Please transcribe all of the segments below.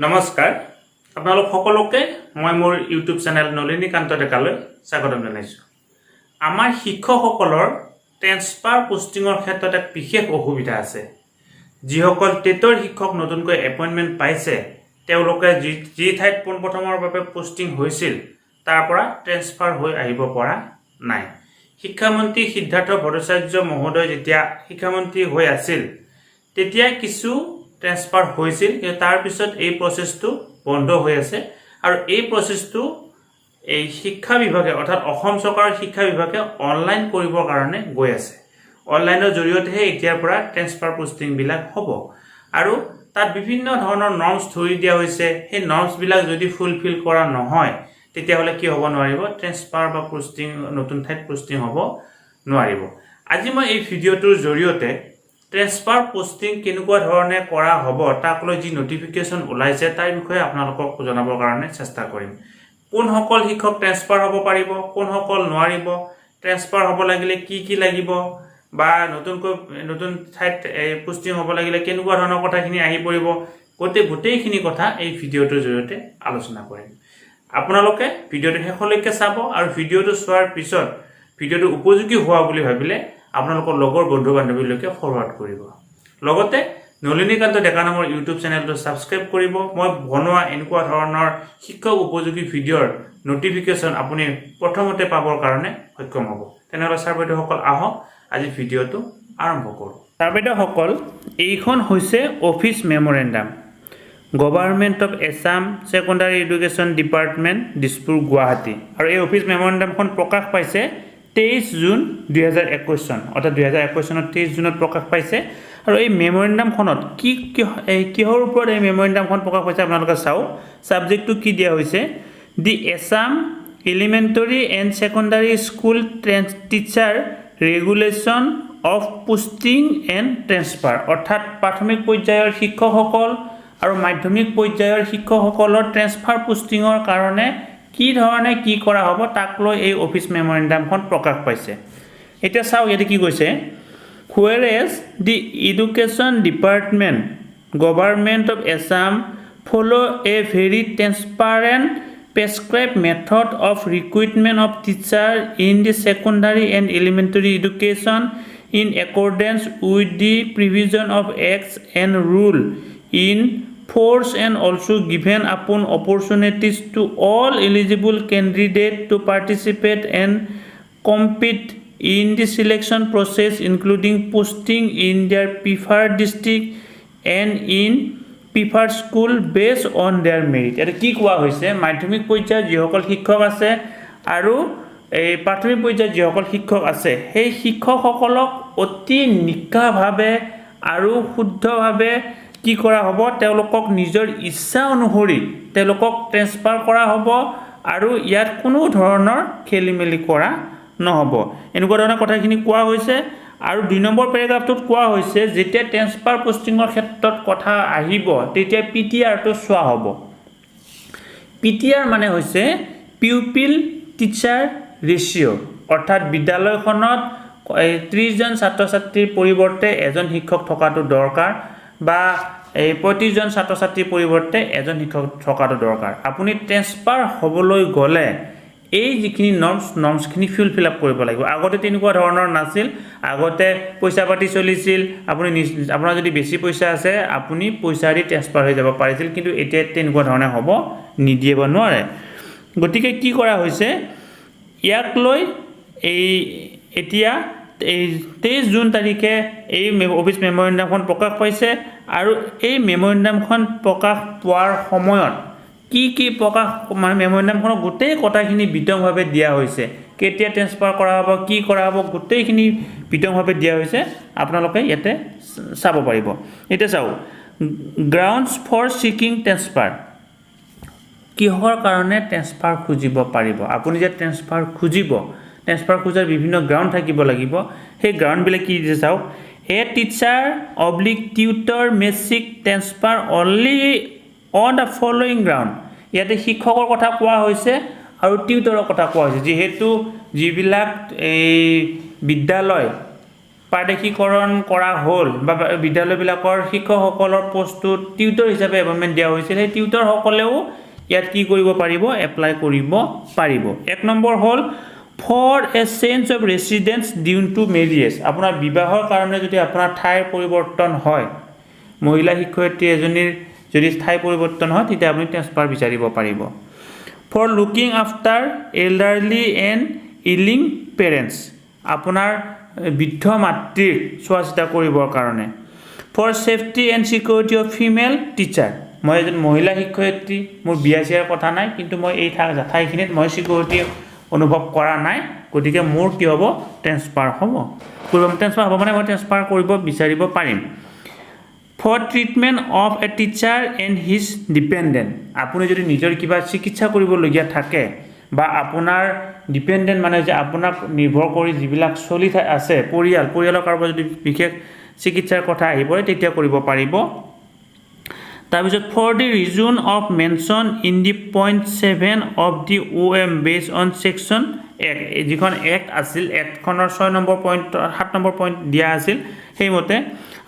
নমস্কাৰ আপোনালোক সকলোকে মই মোৰ ইউটিউব চেনেল নলিনীকান্ত ডেকালৈ স্বাগতম জনাইছোঁ। আমাৰ শিক্ষকসকলৰ ট্ৰেন্সফাৰ পোষ্টিঙৰ ক্ষেত্ৰত এক বিশেষ অসুবিধা আছে। যিসকল টেটৰ শিক্ষক নতুনকৈ এপইণ্টমেণ্ট পাইছে তেওঁলোকে যি ঠাইত পোনপ্ৰথমৰ বাবে পোষ্টিং হৈছিল তাৰ পৰা ট্ৰেন্সফাৰ হৈ আহিব পৰা নাই। শিক্ষামন্ত্ৰী সিদ্ধাৰ্থ ভট্টাচাৰ্য মহোদয় যেতিয়া শিক্ষামন্ত্ৰী হৈ আছিল তেতিয়া কিছু ট্ৰেন্সফাৰ হৈছিল, কিন্তু তাৰ পিছত এই প্ৰচেছটো বন্ধ হৈ আছে আৰু এই প্ৰচেছটো এই শিক্ষা বিভাগে অৰ্থাৎ অসম চৰকাৰৰ শিক্ষা বিভাগে অনলাইন কৰিবৰ কাৰণে গৈ আছে। অনলাইনৰ জৰিয়তেহে এতিয়াৰ পৰা ট্ৰেন্সফাৰ পোষ্টিংবিলাক হ'ব আৰু তাত বিভিন্ন ধৰণৰ নৰ্মছ ধৰি দিয়া হৈছে। সেই নৰ্মছবিলাক যদি ফুলফিল কৰা নহয় তেতিয়াহ'লে কি হ'ব নোৱাৰিব, ট্ৰেন্সফাৰ বা পোষ্টিং নতুন ঠাইত পোষ্টিং হ'ব নোৱাৰিব। আজি মই এই ভিডিঅ'টোৰ জৰিয়তে ট্ৰেন্সফাৰ পোষ্টিং কেনেকুৱা ধৰণে কৰা হ'ব তাক লৈ যি নটিফিকেশ্যন ওলাইছে তাৰ বিষয়ে আপোনালোকক জনাবৰ কাৰণে চেষ্টা কৰিম। কোনসকল শিক্ষক ট্ৰেন্সফাৰ হ'ব পাৰিব, কোনসকল নোৱাৰিব, ট্ৰেন্সফাৰ হ'ব লাগিলে কি লাগিব বা নতুন ঠাইত পোষ্টিং হ'ব লাগিলে কেনেকুৱা ধৰণৰ কথাখিনি আহি পৰিব, গোটেইখিনি কথা এই ভিডিঅ'টোৰ জৰিয়তে আলোচনা কৰিম। আপোনালোকে ভিডিঅ'টো শেষলৈকে চাব আৰু ভিডিঅ'টো চোৱাৰ পিছত ভিডিঅ'টো উপযোগী হোৱা বুলি ভাবিলে আপোনালোকৰ লগৰ বন্ধু বান্ধৱীলৈকে ফৰৱাৰ্ড কৰিব। লগতে নলিনীকান্ত ডেকা নামৰ ইউটিউব চেনেলটো ছাবস্ক্ৰাইব কৰিব। মই বনোৱা এনেকুৱা ধৰণৰ শিক্ষক উপযোগী ভিডিঅ'ৰ নটিফিকেশ্যন আপুনি প্ৰথমতে পাবৰ কাৰণে সক্ষম হ'ব। তেনেহ'লে ছাৰ বাইদেউসকল আহক আজি ভিডিঅ'টো আৰম্ভ কৰোঁ। ছাৰ বাইদেউসকল, এইখন হৈছে office memorandum, government of Assam secondary education department, Dispur, Guwahati. আৰু এই অফিচ মেমৰেণ্ডামখন প্ৰকাশ পাইছে 23 জুন 2021 চন, অৰ্থাৎ 2021 চনত 23 জুনত প্ৰকাশ পাইছে। আৰু এই মেমৰেণ্ডামখনত কিহৰ ওপৰত এই মেমৰেণ্ডামখন প্ৰকাশ পাইছে আপোনালোকে চাওক। ছাবজেক্টটো কি দিয়া হৈছে, the Assam elementary and secondary school teacher regulation of posting and transfer, অৰ্থাৎ প্ৰাথমিক পৰ্যায়ৰ শিক্ষকসকল আৰু মাধ্যমিক পৰ্যায়ৰ শিক্ষকসকলৰ ট্ৰেন্সফাৰ পোষ্টিঙৰ কাৰণে কি ধৰণে কি কৰা হ'ব তাক লৈ এই অফিচ মেমৰেণ্ডামখন প্ৰকাশ পাইছে। এতিয়া চাওক ইয়াতে কি কৈছে, whereas the education department government of Assam follow a very transparent prescribed method of recruitment of teacher in the secondary and elementary education in accordance with the provision of acts and rule in force, and also given upon opportunities to all eligible candidates to participate and compete in the selection process, including posting in their preferred district and in preferred school based on their merit। এটা কি কোৱা হৈছে, মাধ্যমিক পৰ্যায়ত যিসকল শিক্ষক আছে আৰু এই প্ৰাথমিক পৰ্যায়ত যিসকল শিক্ষক আছে সেই শিক্ষকসকলক অতি নিকাভাৱে আৰু শুদ্ধভাৱে কি কৰা হ'ব, তেওঁলোকক নিজৰ ইচ্ছা অনুসৰি তেওঁলোকক ট্ৰেন্সফাৰ কৰা হ'ব আৰু ইয়াত কোনো ধৰণৰ খেলি মেলি কৰা নহ'ব, এনেকুৱা ধৰণৰ কথাখিনি কোৱা হৈছে। আৰু 2 নম্বৰ পেৰাগ্ৰাফটোত কোৱা হৈছে যেতিয়া ট্ৰেন্সফাৰ পোষ্টিঙৰ ক্ষেত্ৰত কথা আহিব তেতিয়া PTRটো চোৱা হ'ব। PTR মানে হৈছে পিউপিল টিচাৰ ৰেচিঅ', অৰ্থাৎ বিদ্যালয়খনত 30 জন ছাত্ৰ ছাত্ৰীৰ পৰিৱৰ্তে এজন শিক্ষক থকাটো দৰকাৰ বা এই 35 জন ছাত্ৰ ছাত্ৰীৰ পৰিৱৰ্তে এজন শিক্ষক থকাটো দৰকাৰ। আপুনি ট্ৰেন্সফাৰ হ'বলৈ গ'লে এই যিখিনি নৰ্মছখিনি ফিল আপ কৰিব লাগিব। আগতে তেনেকুৱা ধৰণৰ নাছিল, আগতে পইচা পাতি চলিছিল, আপোনাৰ যদি বেছি পইচা আছে আপুনি পইচা দি ট্ৰেন্সফাৰ হৈ যাব পাৰিছিল, কিন্তু এতিয়া তেনেকুৱা ধৰণে হ'ব নিদিয়ে বা নোৱাৰে। গতিকে কি কৰা হৈছে, ইয়াক লৈ এতিয়া 23 জুন তাৰিখে এই অফিচ মেমৰেণ্ডামখন প্ৰকাশ পাইছে আৰু এই মেমৰেণ্ডামখন প্ৰকাশ পোৱাৰ সময়ত কি প্ৰকাশ মেমৰেণ্ডামখনৰ গোটেই কথাখিনি বিতংভাৱে দিয়া হৈছে, কেতিয়া ট্ৰেন্সফাৰ কৰা হ'ব, কি কৰা হ'ব, গোটেইখিনি বিতংভাৱে দিয়া হৈছে, আপোনালোকে ইয়াতে চাব পাৰিব। এতিয়া চাওক, গ্ৰাউণ্ডছ ফৰ ছিকিং ট্ৰেন্সফাৰ, কিহৰ কাৰণে ট্ৰেন্সফাৰ খুজিব পাৰিব। আপুনি যে ট্ৰেন্সফাৰ খোজাৰ বিভিন্ন গ্ৰাউণ্ড থাকিব লাগিব, সেই গ্ৰাউণ্ডবিলাক কি দিছে চাওক। A teacher oblique tutor May six transfer only on the following ground, ইয়াতে শিক্ষকৰ কথা কোৱা হৈছে আৰু টিউটৰৰ কথা কোৱা হৈছে। যিহেতু যিবিলাক এই বিদ্যালয় প্ৰাদেশিকৰণ কৰা হ'ল বা বিদ্যালয়বিলাকৰ শিক্ষকসকলৰ পোষ্টটো টিউটৰ হিচাপে এপইণ্টমেণ্ট দিয়া হৈছিল সেই টিউটৰসকলেও ইয়াত কি কৰিব পাৰিব এপ্লাই কৰিব পাৰিব 1 নম্বৰ হ'ল for a change of residence due to marriage আপোনাৰ বিবাহৰ কাৰণে যদি আপোনাৰ ঠাইৰ পৰিৱৰ্তন হয় মহিলা শিক্ষয়িত্ৰী এজনীৰ যদি ঠাই পৰিৱৰ্তন হয় তেতিয়া আপুনি ট্ৰান্সফাৰ বিচাৰিব পাৰিব for looking after elderly and ailing parents আপোনাৰ বৃদ্ধ মাতৃৰ চোৱা চিতা কৰিবৰ কাৰণে for safety and security of female teacher মই এজন মহিলা শিক্ষয়িত্ৰী মোৰ বিয়া চিয়াৰ কথা নাই কিন্তু মই এই ঠাইখিনিত মই সিকিউৰিটি অনুভৱ কৰা নাই গতিকে মোৰ কি হ'ব ট্ৰান্সফাৰ হ'ব ট্ৰান্সফাৰ হ'ব মানে মই ট্ৰান্সফাৰ কৰিব বিচাৰিব পাৰিম for treatment of a teacher and his dependent আপুনি যদি নিজৰ কিবা চিকিৎসা কৰিবলগীয়া থাকে বা আপোনাৰ ডিপেণ্ডেণ্ট মানে যে আপোনাক নিৰ্ভৰ কৰি যিবিলাক চলি আছে পৰিয়ালৰ কাৰোবাৰ যদি বিশেষ চিকিৎসাৰ কথা আহি পৰে তেতিয়া কৰিব পাৰিব তাৰপিছত for the reason of mention in the point 7 of the OM based on section act যিখন এক্ট আছিল এক্টখনৰ 6 নম্বৰ পইণ্ট 7 নম্বৰ পইণ্ট দিয়া আছিল সেইমতে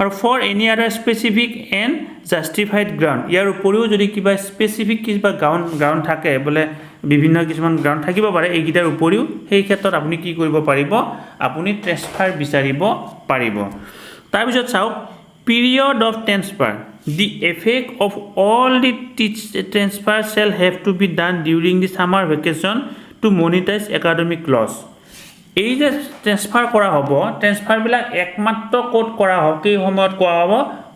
আৰু for any other specific and justified ground ইয়াৰ উপৰিও যদি কিবা স্পেচিফিক কিবা গ্ৰাউণ্ড থাকে বোলে বিভিন্ন কিছুমান গ্ৰাউণ্ড থাকিব পাৰে এইকেইটাৰ উপৰিও সেই ক্ষেত্ৰত আপুনি কি কৰিব পাৰিব আপুনি ট্ৰান্সফাৰ বিচাৰিব পাৰিব তাৰপিছত চাওক period of transfer the effect of all the transfer shall have to be done during the summer vacation to monetize academic loss এই যে ট্ৰান্সফাৰ কৰা হ'ব ট্ৰান্সফাৰবিলাক একমাত্ৰ ক'ত কৰা হ'ব কি সময়ত কৰা হ'ব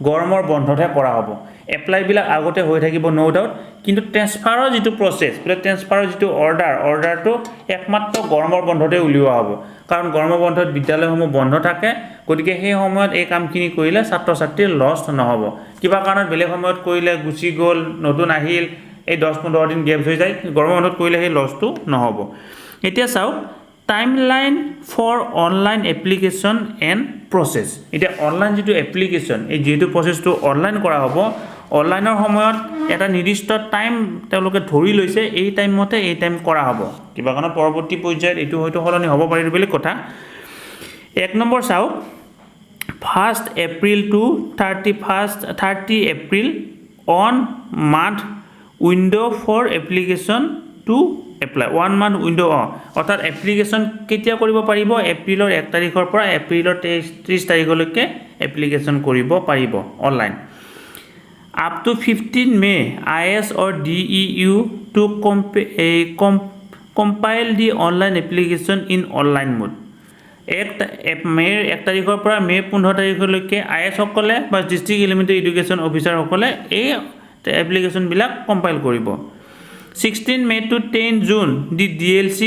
গৰমৰ বন্ধতহে কৰা হ'ব এপ্লাইবিলাক আগতে হৈ থাকিব নো ডাউট কিন্তু ট্ৰান্সফাৰৰ যিটো প্ৰচেছ বোলে ট্ৰান্সফাৰৰ যিটো অৰ্ডাৰটো একমাত্ৰ গৰমৰ বন্ধতে উলিওৱা হ'ব কাৰণ গৰমৰ বন্ধত বিদ্যালয়সমূহ বন্ধ থাকে গতিকে সেই সময়ত এই কামখিনি কৰিলে ছাত্ৰ ছাত্ৰীৰ লছ নহ'ব কিবা কাৰণত বেলেগ সময়ত কৰিলে গুচি গ'ল নতুন আহিল এই 10-15 দিন গেপ হৈ যায় গৰমৰ বন্ধত কৰিলে সেই লছটো নহ'ব এতিয়া চাওক timeline for online application and process এতিয়া অনলাইন যিটো এপ্লিকেশ্যন এই যিহেতু প্ৰচেছটো অনলাইন কৰা হ'ব অনলাইনৰ সময়ত এটা নিৰ্দিষ্ট টাইম তেওঁলোকে ধৰি লৈছে এই টাইমতে এই টাইম কৰা হ'ব কিবা কাৰণত পৰৱৰ্তী পৰ্যায়ত এইটো হয়তো সলনি হ'ব পাৰে বুলি কথা 1 নম্বৰ চাওক 1 April to 30 April one month window' for application to apply 1 month window' অৰ্থাৎ এপ্লিকেশ্যন কেতিয়া কৰিব পাৰিব এপ্ৰিলৰ 1 তাৰিখৰ পৰা এপ্ৰিলৰ 30 তাৰিখলৈকে এপ্লিকেশ্যন কৰিব পাৰিব online up to 15 May IS or DEU to compile the online application in online mode মে'ৰ 1 তাৰিখৰ পৰা মে' 15 তাৰিখলৈকে IS সকলে বা ডিষ্ট্ৰিক্ট এলিমেণ্টাৰী এডুকেশ্যন অফিচাৰ সকলে এই এপ্লিকেশ্যনবিলাক কম্পাইল কৰিব 16 May to 10 June the DLC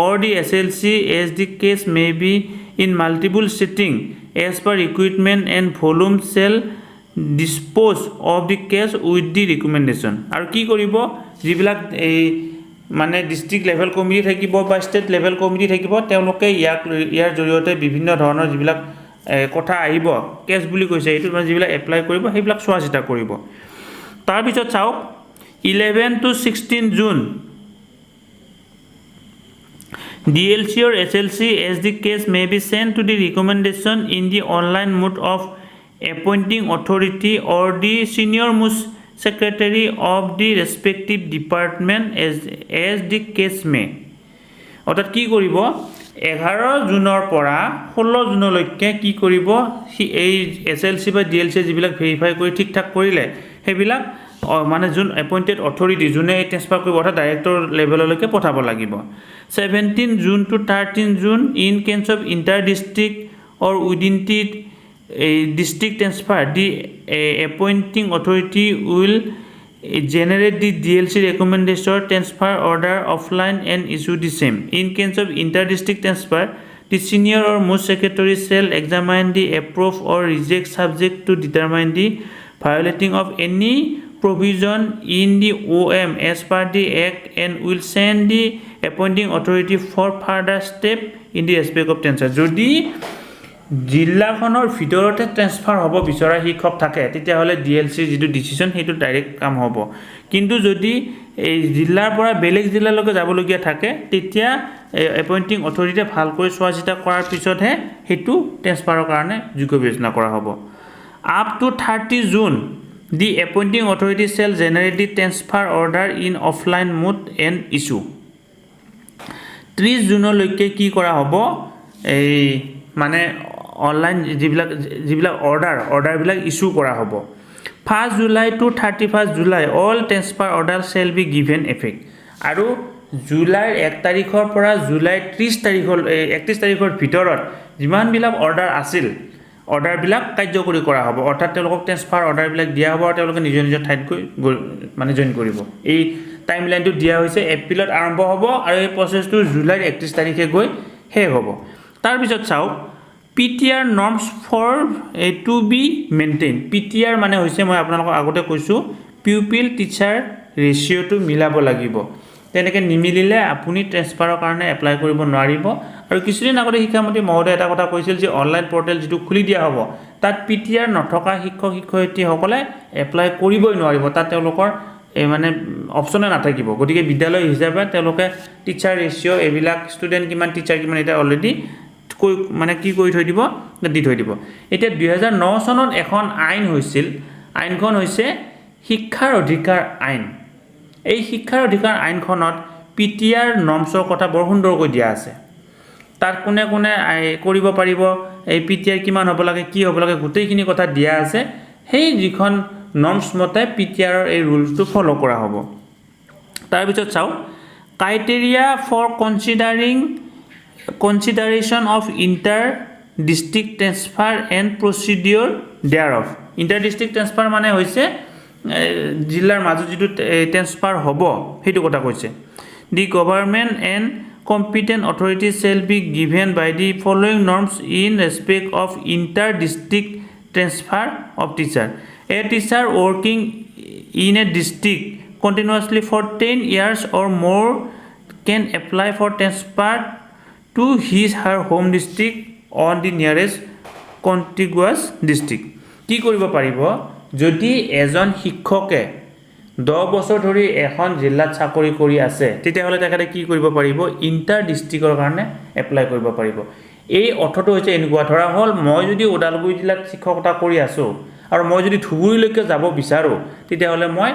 or the SLC as the case may be in multiple setting as per equipment and volume shall dispose of the case with the recommendation আৰু কি কৰিব যিবিলাক এই মানে district level committee থাকিব বা state level committee থাকিব তেওঁলোকে ইয়াৰ জৰিয়তে বিভিন্ন ধৰণৰ যিবিলাক কথা আহিব কেছ বুলি কৈছে এইটো মানে যিবিলাক এপ্লাই কৰিব সেইবিলাক চোৱা চিতা কৰিব তাৰপিছত চাওক 11 to 16 June DLC or SLC as the case may be sent to the recommendation in the online mode of appointing authority or the senior most secretary of the respective department as the case may অৰ্থাৎ কি কৰিব 11 জুনৰ পৰা 16 জুনলৈকে কি কৰিব এই SLC বা DLC যিবিলাক ভেৰিফাই কৰি ঠিক ঠাক কৰিলে সেইবিলাক মানে যোন এপইণ্টেড অথৰিটি যোনে ট্ৰান্সফাৰ কৰিব অৰ্থাৎ ডাইৰেক্টৰ লেভেললৈকে পঠাব লাগিব 17 June to 13 June in case of inter district or within the district transfer the appointing authority will generate the DLC recommendation transfer order offline and issue the same in case of inter-district transfer the senior or most secretary shall examine the approve or reject subject to determine the violating of any provision in the OM as per the act and will send the appointing authority for further step in the respect of transfer যদি জিলাখনৰ ভিতৰতে transfer হ'ব বিচৰা শিক্ষক থাকে তেতিয়াহ'লে ডিএলচিৰ যিটো decision সেইটো ডাইৰেক্ট কাম হ'ব কিন্তু যদি এই জিলাৰ পৰা বেলেগ জিলালৈকে যাবলগীয়া থাকে তেতিয়া এপইণ্টিং অথৰিটিয়ে ভালকৈ চোৱা চিতা কৰাৰ পিছতহে সেইটো ট্ৰেন্সফাৰৰ কাৰণে যোগ্য বিবেচনা কৰা হ'ব up to 30 June the appointing authority shall generate the transfer order in offline mode and issue 30 জুনলৈকে কি কৰা হ'ব এই মানে অনলাইন যিবিলাক অৰ্ডাৰবিলাক ইছ্যু কৰা হ'ব 1 July to 31 July all transfer order shall be given effect আৰু জুলাইৰ 1 তাৰিখৰ পৰা জুলাইৰ 31 তাৰিখৰ ভিতৰত যিমানবিলাক অৰ্ডাৰ আছিল অৰ্ডাৰবিলাক কাৰ্যকৰী কৰা হ'ব অৰ্থাৎ তেওঁলোকক ট্ৰেন্সফাৰ অৰ্ডাৰবিলাক দিয়া হ'ব আৰু তেওঁলোকে নিজৰ নিজৰ ঠাইত গৈ মানে জইন কৰিব এই টাইমলাইনটো দিয়া হৈছে এপ্ৰিলত আৰম্ভ হ'ব আৰু এই প্ৰচেছটো জুলাইৰ 31 তাৰিখে গৈ শেষ হ'ব তাৰপিছত চাওক PTR norms for to be maintained PTR মানে হৈছে মই আপোনালোকক আগতে কৈছো pupil teacher ratio টো মিলাব লাগিব তেনেকৈ নিমিলিলে আপুনি ট্ৰেন্সফাৰৰ কাৰণে এপ্লাই কৰিব নোৱাৰিব আৰু কিছুদিন আগতে শিক্ষামন্ত্ৰী মহোদয় এটা কথা কৈছিল যে অনলাইন পৰ্টেল যেটো খুলি দিয়া হ'ব তাত PTR নথকা শিক্ষক শিক্ষয়িত্ৰীসকলে এপ্লাই কৰিবই নোৱাৰিব তাত তেওঁলোকৰ মানে অপচনে নাথাকিব গতিকে বিদ্যালয় হিচাপে তেওঁলোকে টিচাৰ ৰেচিও এবিলাক ষ্টুডেন্ট কিমান টিচাৰ কিমান এটা অলৰেডি মানে কি কৰি থৈ দিব দি থৈ দিব এতিয়া 2009 চনত এখন আইন হৈছিল আইনখন হৈছে শিক্ষাৰ অধিকাৰ আইন এই শিক্ষাৰ অধিকাৰ আইনখনত PTR নৰ্মছৰ কথা বৰ সুন্দৰকৈ দিয়া আছে তাত কোনে কোনে কৰিব পাৰিব এই PTR কিমান হ'ব লাগে কি হ'ব লাগে গোটেইখিনি কথা দিয়া আছে সেই যিখন নৰ্মছ মতে PTR এই ৰুলছটো ফলো কৰা হ'ব তাৰ পিছত চাও criteria for consideration of inter-district transfer and procedure thereof. Inter-district transfer মানে হৈছে জিলাৰ মাজত যেটো ট্ৰান্সফাৰ হ'ব হেতু কথা কৈছে The government and competent authorities shall be given by the following norms in respect of inter-district transfer of teacher. A teacher working in a district continuously for 10 years or more can apply for transfer to her home district on the nearest contiguous district. কি কৰিব পাৰিব যদি এজন শিক্ষকে 10 বছৰ ধৰি এখন জিলাত চাকৰি কৰি আছে তেতিয়াহলে তেখেতে কি কৰিব পাৰিব ইন্টাৰ ডিস্ট্ৰিক্টৰ কাৰণে এপ্লাই কৰিব পাৰিব এই অৰ্থটো হৈছে এনেকুৱা ধৰা হল মই যদি ওদালগুৰি জিলাত শিক্ষকতা কৰি আছো আৰু মই যদি ধুবুৰীলৈকে যাব বিচাৰো তেতিয়াহলে মই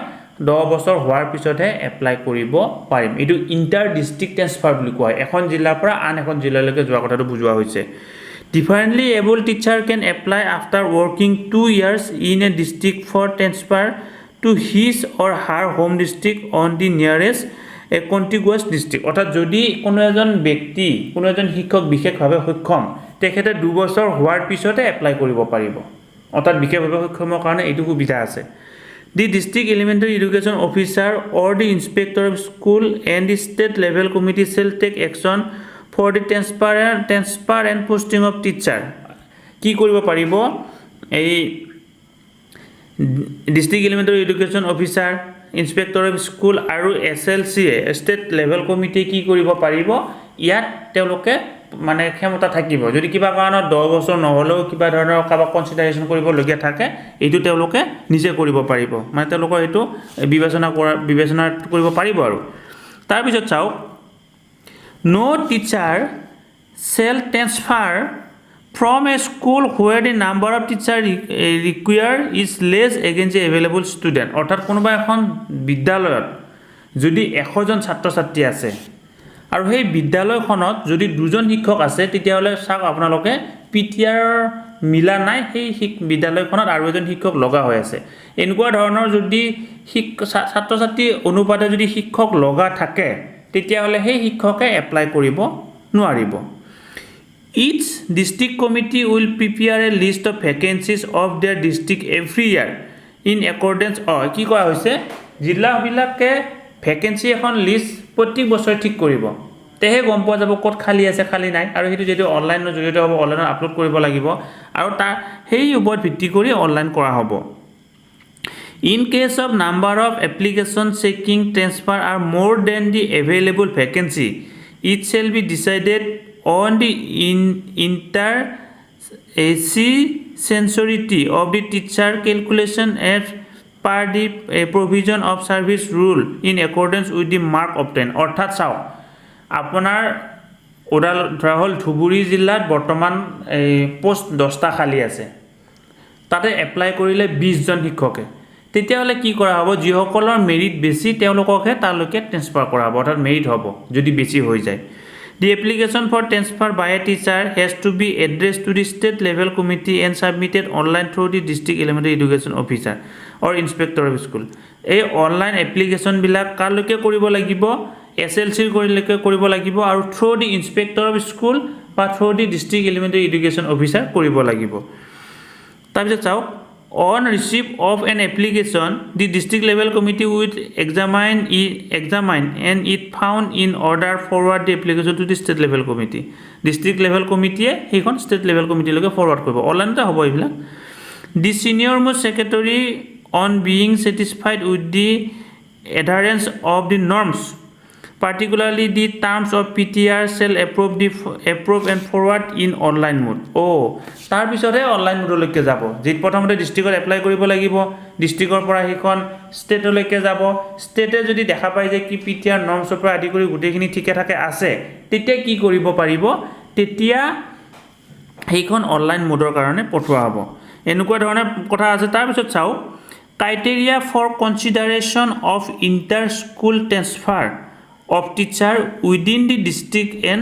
10 বছৰ হোৱাৰ পিছতহে এপ্লাই কৰিব পাৰিম এটো ইন্টাৰ ডিস্ট্ৰিক্ট ট্ৰান্সফাৰ বুলি কোৱা হয় এখন জিলাৰ পৰা আন এখন জিলালৈকে যোৱা কথাটো বুজোৱা হৈছে Differently able teacher can apply after working 2 years in a district for transfer to his or her home district on the nearest a contiguous district. অর্থাৎ যদি কোনো এজন ব্যক্তি কোনো এজন শিক্ষক বিশেষভাৱে সক্ষম তেখেতে 2 বছৰ হোৱাৰ পিছতে এপ্লাই কৰিব পাৰিব অৰ্থাৎ বিশেষভাৱে সক্ষমৰ কাৰণে এইটো সুবিধা আছে The district elementary education officer or the inspector of school and the state level committee shall take action for the transfer and posting of teacher কি কৰিব পাৰিব এই district elementary education officer inspector of school আৰু SLC state level committee কি কৰিব পাৰিব ইয়াত তেওঁলোকে মানে ক্ষমতা থাকিব যদি কিবা কাৰণত 10 বছৰ নহলেও কিবা ধৰণৰ কাবা কনসিডাৰেচন কৰিব লগিয়া থাকে এইটো তেওঁলোকে নিজে কৰিব পাৰিব মানে তেওঁলোকৰ এটো বিবেচনা কৰিব পাৰিব আৰু তাৰ পিছত চাও No teacher shall transfer from a school where the number of teachers required is less against the available student. অর্থাৎ কোনোবা এখন বিদ্যালয়ত যদি 100 জন ছাত্র ছাত্রী আছে আৰু সেই বিদ্যালয়খনত যদি দুজন শিক্ষক আছে তেতিয়াহলে চাওক আপোনালোকে PTR মিলা নাই সেই বিদ্যালয়খনত আৰু এজন শিক্ষক লগা হৈ আছে এনেকুৱা ধৰণৰ যদি ছাত্ৰ ছাত্ৰী অনুপাতে যদি শিক্ষক লগা থাকে তেতিয়াহলে সেই শিক্ষকে এপ্লাই কৰিব নোৱাৰিব Each district committee will prepare a list of vacancies of their district every year in accordance কি কোৱা হৈছে জিলাবিলাকে ভ্যাকেন্সি এখন লিষ্ট প্ৰতি বছৰ ঠিক কৰিব তেহে গম পোৱা যাব ক'ত খালি আছে খালি নাই আৰু হেতু যেটো অনলাইনৰ জৰিয়তে হ'ব অনলাইনত আপলোড কৰিব লাগিব আৰু তাৰ সেই ওপৰত ভিত্তি কৰি অনলাইন কৰা হ'ব In case of number of applications seeking transfer are more than the available vacancy, it shall be decided on the censority of the teacher calculation as per the provision of service rule in accordance with the mark obtained অৰ্থাৎ চাওক আপোনাৰ ধৰা হ'ল ধুবুৰী জিলাত বৰ্তমান post 10টা খালী আছে তাতে এপ্লাই কৰিলে 20 জন শিক্ষকে তেতিয়াহ'লে কি কৰা হ'ব যিসকলৰ মেৰিট বেছি তেওঁলোককহে তালৈকে ট্ৰান্সফাৰ কৰা হ'ব অৰ্থাৎ মেৰিট হ'ব যদি বেছি হৈ যায় The application for transfer by a teacher has to be addressed to the state level committee and submitted online through the district elementary education officer or inspector of school. এই online application বিলাক কালৈকে কৰিব লাগিব SLC কৰিলেকে কৰিব লাগিব আৰু through the inspector of school বা through দি district elementary education officer কৰিব লাগিব তাৰপিছত চাওক on receipt of an application the district level committee will examine and it found in order forward the application to the state level committee district level committee heikon state level committee loke forward koribo online ta hobo ebilak the senior most secretary on being satisfied with the adherence of the norms particularly the terms of PTR shall approve and forward in online mode tar bisore online mode loke jabo jit prothomote district apply koribo lagibo district pora hikon state loke jabo state jodi dekha pai je ki PTR norms opor adi kori gute khini thike thake ase tete ki koribo paribo tetia hikon online mode karone pothwa hobo enukwa dhorone kotha ase tar bisot chao criteria for consideration of inter school transfer of teacher within the district and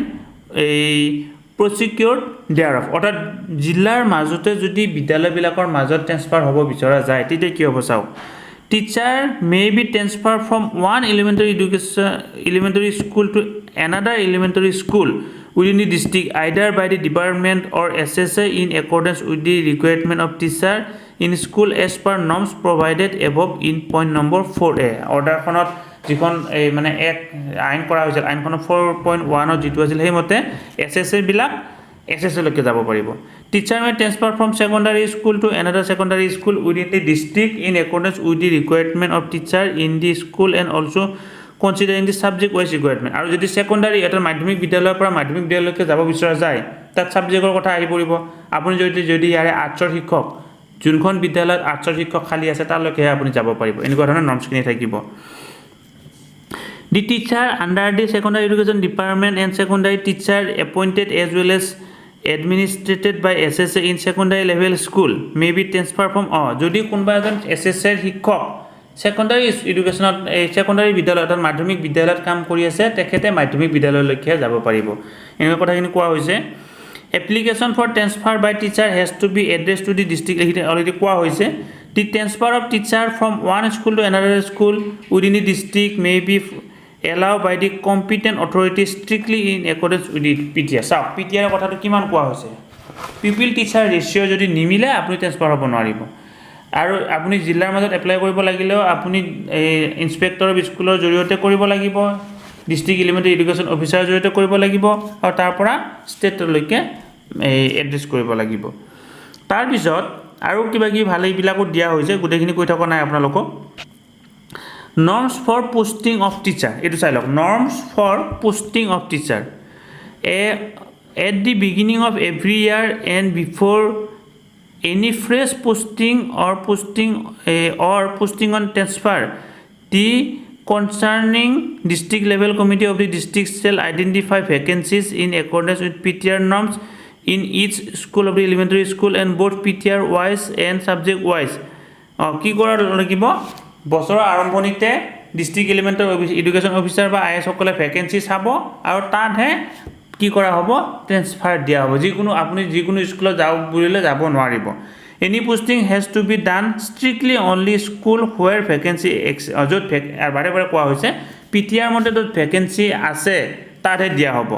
prosecuted thereof অর্থাৎ জিলাৰ মাজতে যদি বিদ্যালয়বিলাকৰ মাজত transfer হ'ব বিচৰা যায় তেতিয়া কি হ'ব চাও teacher may be transferred from one elementary school to another elementary school within the district either by the department or SSA in accordance with the requirement of teacher in school as per norms provided above in point number 4a order khonot যিখন মানে এক আইন কৰা হৈছিল আইনখন 4.1 যেটো আছিল সেই মতে SSA বিলাক SSA লকে যাব পাৰিব teacher may transfer from secondary school to another secondary school within the district in accordance with the requirement of teacher in the school and also considering the subject wise requirement আৰু যদি secondary এটা মাধ্যমিক বিদ্যালয়ৰ পৰা মাধ্যমিক বিদ্যালয়লৈকে যাব বিচৰা যায় তাত সাবজেক্টৰ কথা আহি পৰিব আপুনি যদি ইয়াৰে আৰ্টছৰ শিক্ষক যোনখন বিদ্যালয়ত আৰ্টছৰ শিক্ষক খালি আছে তালৈকে আপুনি যাব পাৰিব এনেকুৱা ধৰণৰ নৰ্মছখিনি থাকিব The teacher under the secondary education department and secondary teacher appointed as well as administrated by SSA in secondary level school may be transferred from jodi kunba ejon SSA শিক্ষক secondary education secondary বিদ্যালয়ত মাধ্যমিক বিদ্যালয়ত কাম কৰি আছে তেখেতে মাধ্যমিক বিদ্যালয়লৈকে যাব পাৰিব এনেকুৱা কথাখিনি কোৱা হৈছে application for transfer by teacher has to be addressed to the district already কোৱা হৈছে the transfer of teacher from one school to another school within the district may be allowed by the competent authority strictly in accordance with the PTR so PTR কথাটো কিমান কোৱা হৈছে pupil teacher ratio যদি নিমিলে আপুনি transfer হ'ব নোৱাৰিব আৰু আপুনি জিলাৰ মাজত এপ্লাই কৰিব লাগিলেও আপুনি ইনস্পেক্টৰ অফ স্কুলৰ জৰিয়তে কৰিব লাগিব ডিস্ট্ৰিক্ট এলিমেন্টাৰী এডুকেশ্যন অফিচাৰৰ জৰিয়তে কৰিব লাগিব আৰু তাৰ পৰা ষ্টেটলৈকে এড্ৰেছ কৰিব লাগিব তাৰ পিছত আৰু কিবা কি ভালে বিলাকো দিয়া হৈছে গুটেখিনি কৈ থকা নাই আপোনালোকক norms for posting of teacher etu sai lok norms for posting of teacher at the beginning of every year and before any fresh posting or posting on transfer the concerning district level committee of the district shall identify vacancies in accordance with PTR norms in each school of the elementary school and both PTR wise and subject wise ki kora lagibo বছৰৰ আৰম্ভণিতে district elementary education officer বা IS সকলে vacancy চাব আৰু তাতহে কি কৰা হ'ব ট্ৰান্সফাৰ দিয়া হ'ব যিকোনো আপুনি যিকোনো স্কুলত যাও বুলিলে যাব নোৱাৰিব any posting has to be done strictly only school where vacancy য'ত বাৰে বাৰে কোৱা হৈছে পিটিআৰ মতে য'ত ভ্যাকেন্সি আছে তাতহে দিয়া হ'ব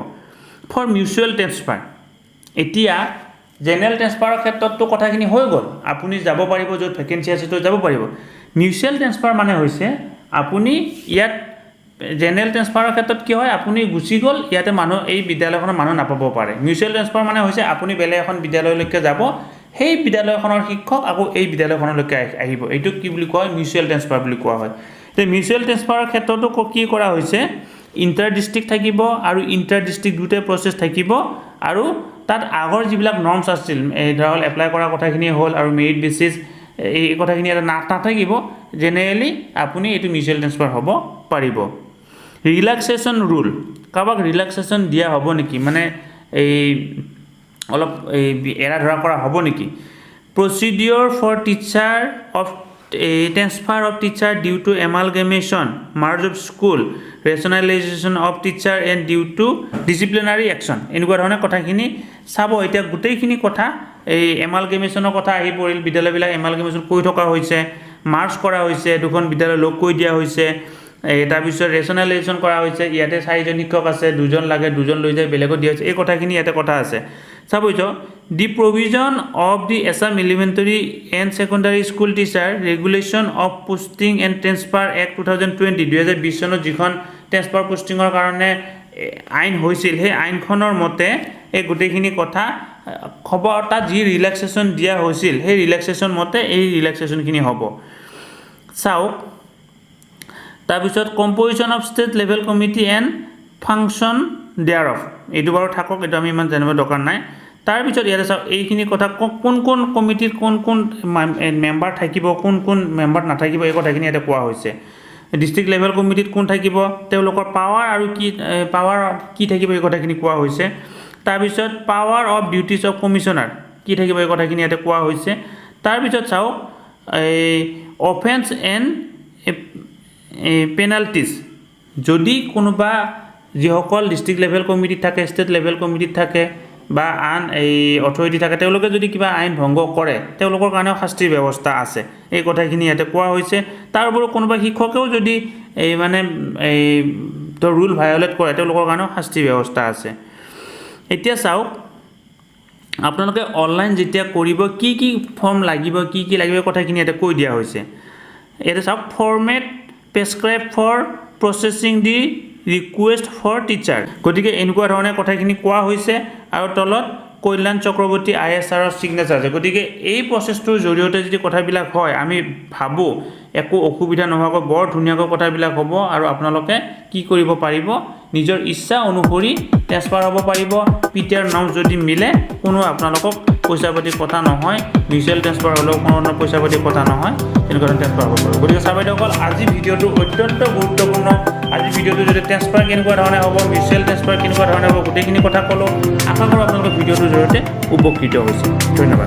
ফৰ মিউচুৱেল ট্ৰান্সফাৰ এতিয়া জেনেৰেল ট্ৰান্সফাৰৰ ক্ষেত্ৰতো কথাখিনি হৈ গ'ল আপুনি যাব পাৰিব য'ত ভ্যাকেন্সি আছে তো যাব পাৰিব মিউচুৱেল ট্ৰান্সফাৰ মানে হৈছে আপুনি ইয়াত জেনেৰেল ট্ৰান্সফাৰৰ ক্ষেত্ৰত কি হয় আপুনি গুচি গ'ল ইয়াতে মানুহ এই বিদ্যালয়খনৰ মানুহ নাপাব পাৰে মিউচুৱেল ট্ৰান্সফাৰ মানে হৈছে আপুনি বেলেগ এখন বিদ্যালয়লৈকে যাব সেই বিদ্যালয়খনৰ শিক্ষক আকৌ এই বিদ্যালয়খনলৈকে আহিব এইটো কি বুলি কয় মিউচুৱেল ট্ৰান্সফাৰ বুলি কোৱা হয় তে মিউচুৱেল ট্ৰান্সফাৰৰ ক্ষেত্ৰতো কি কৰা হৈছে ইণ্টাৰ ডিস্ট্ৰিক্ট থাকিব আৰু ইণ্টাৰ ডিস্ট্ৰিক্ট দুটা প্ৰসেস থাকিব আৰু তাত আগৰ যিবিলাক নৰ্মছ আছিল ধৰা হ'ল এপ্লাই কৰা কথাখিনি হ'ল আৰু মেৰিট বেচিছ এই কথাখিনি এটা নাথাকিব জেনেৰেলি আপুনি এইটো মিউচুৱেল ট্ৰান্সফাৰ হ'ব পাৰিব ৰিলেক্সেশ্যন ৰুল কাৰোবাক ৰিলেক্সেশ্যন দিয়া হ'ব নেকি মানে এই অলপ এৰা ধৰা কৰা হ'ব নেকি procedure for teacher of transfer of teacher due to amalgamation merge of school rationalization of teacher and due to disciplinary action এনেকুৱা ধৰণৰ কথাখিনি চাব এতিয়া গোটেইখিনি কথা এই এমালগেমেশ্যনৰ কথা আহি পৰিল বিদ্যালয়বিলাক এমালগেমেশ্যন কৰি থকা হৈছে মাৰ্জ কৰা হৈছে দুখন বিদ্যালয় লগ কৰি দিয়া হৈছে তাৰপিছত ৰেচনেলাইজেশ্যন কৰা হৈছে ইয়াতে 4জন শিক্ষক আছে 2জন লাগে 2জন লৈ যায় বেলেগত দিয়া হৈছে এই কথাখিনি ইয়াতে কথা আছে চাবইছো the provision of the Assam elementary and secondary school teacher regulation of posting and transfer act 2020 চনত যিখন ট্ৰান্সফাৰ পোষ্টিঙৰ কাৰণে আইন হৈছিল সেই আইনখনৰ মতে এই গোটেইখিনি কথা খবৰ তাত যি ৰিলেক্সেশ্যন দিয়া হৈছিল সেই ৰিলেক্সেশ্যন মতে এই ৰিলেক্সেশ্যনখিনি হ'ব চাওক তাৰপিছত composition of state level committee and function thereof এইটো বাৰু থাকক এইটো আমি ইমান জানিব দৰকাৰ নাই তাৰপিছত ইয়াতে চাওক এইখিনি কথা কোন কোন কমিটিৰ কোন মেম্বাৰ থাকিব কোন মেম্বাৰ নাথাকিব এই কথাখিনি ইয়াতে কোৱা হৈছে ডিষ্ট্ৰিক্ট লেভেল কমিটিত কোন থাকিব তেওঁলোকৰ পাৱাৰ আৰু কি থাকিব এই কথাখিনি কোৱা হৈছে তাৰপিছত power of duties of commissioner কি থাকিব এই কথাখিনি ইয়াতে কোৱা হৈছে তাৰপিছত চাওক এই অফেন্স এণ্ড পেনাল্টিজ যদি কোনোবা যিসকল ডিষ্ট্ৰিক্ট লেভেল কমিটিত থাকে ষ্টেট লেভেল কমিটিত থাকে বা আন এই অথৰিটি থাকে তেওঁলোকে যদি কিবা আইন ভংগ কৰে তেওঁলোকৰ কাৰণেও শাস্তিৰ ব্যৱস্থা আছে এই কথাখিনি ইয়াতে কোৱা হৈছে তাৰ উপৰিও কোনোবা শিক্ষকেও যদি এই মানে এই ৰুল ভায়োলেট কৰে তেওঁলোকৰ কাৰণেও শাস্তিৰ ব্যৱস্থা আছে এতিয়া চাওক আপোনালোকে অনলাইন যেতিয়া কৰিব কি ফৰ্ম লাগিব কি লাগিব কথাখিনি ইয়াতে কৈ দিয়া হৈছে ইয়াতে চাওক format prescribe for processing the request for teacher গতিকে এনেকুৱা ধৰণে কথাখিনি কোৱা হৈছে আৰু তলত কল্যাণ চক্ৰৱৰ্তী ISRৰ সিগনেচাৰ আছে গতিকে এই প্ৰচেছটোৰ জৰিয়তে যদি কথাবিলাক হয় আমি ভাবো একো অসুবিধা নোহোৱাকৈ বৰ ধুনীয়াকৈ কথাবিলাক হ'ব আৰু আপোনালোকে কি কৰিব পাৰিব নিজৰ ইচ্ছা অনুসৰি ট্ৰান্সফাৰ হ'ব পাৰিব পিটিআৰ নৰ্ম যদি মিলে কোনো আপোনালোকক পইচা পাতি কথা নহয় মিউচুৱেল ট্ৰান্সফাৰ হ'লেও কোনো পইচা পাতি কথা নহয় এনেকুৱা ট্ৰান্সফাৰ হ'ব পাৰিব গতিকে চাবাইদেউসকল আজি ভিডিঅ'টো অত্যন্ত গুৰুত্বপূৰ্ণ আজি ভিডিঅ'টো যদি ট্ৰান্সফাৰ কেনেকুৱা ধৰণে হ'ব মিউচুৱেল ট্ৰান্সফাৰ কেনেকুৱা ধৰণে হ'ব গোটেইখিনি কথা ক'লোঁ আশা কৰোঁ আপোনালোকৰ ভিডিঅ'টোৰ জৰিয়তে উপকৃত হৈছে ধন্যবাদ